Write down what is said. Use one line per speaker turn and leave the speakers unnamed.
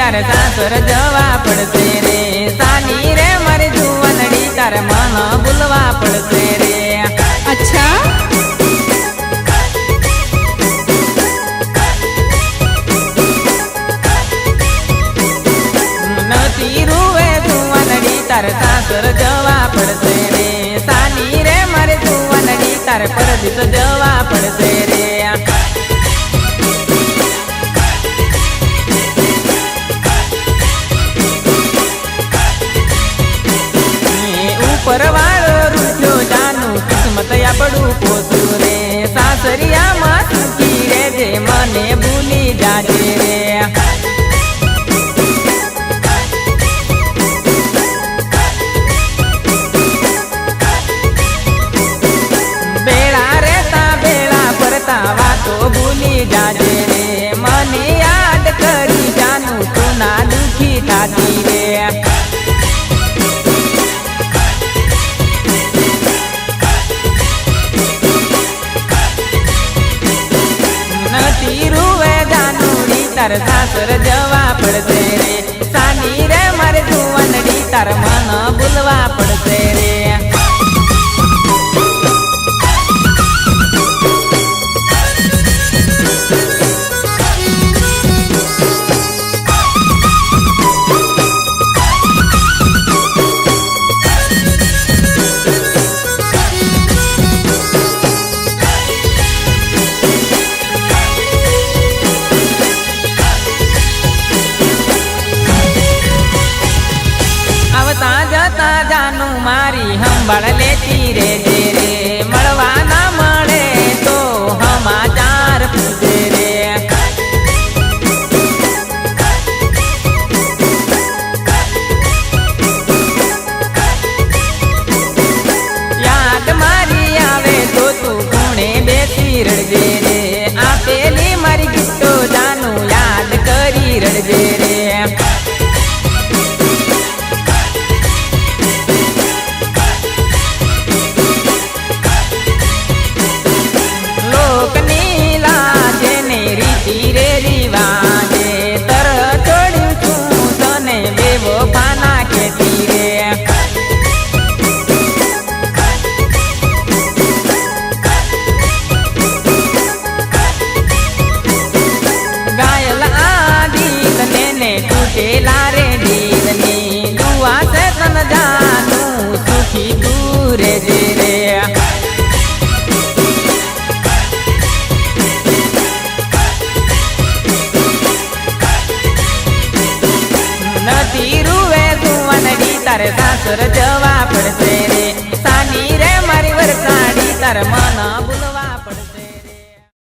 તારે સાસર જવા પડશે રે સાની રે મારી જુવાનડી તારે મન ભૂલવા પડશે રે
અચ્છા
નથી રૂવે જુવાનડી તારે સાસર જવા પડશે રે સાની રે મારી જુવાનડી તારે પરદેશ જવા પડશે રે પરવાળો રૂઠ્યો જાનું કિસ્મત આપડું પોતું રે સાસરિયામાં સુખી રે જે મને ભૂલી જાજે રે બેળા રેતા બેળા પરતા વાતો ભૂલી જાજે રે મને યાદ કરી જાનું તું ના દુખી થાતી રે તારે સાસર જવા પડશે રે સાની રે મારે જુવાનડી તાર મન ભૂલવા પડશે રે જાનું મારી સંભાળ લેતી રે જે રે મળવા ના મળે તો સમાચાર પૂછે રે યાદ મારી આવે તો તું ખૂણે બેસી રડજે રે આપેલી મારી ગીતો જાનું યાદ કરી રડજે રે તૂટેલા રે દિલની દુઆ છે તન જાનું સુખી તું રે જે રે નથી રૂવે જુવાનડી તારે સાસર જવા પડશે રે સાની રે મારી વરસાડી તારે મન ભૂલવા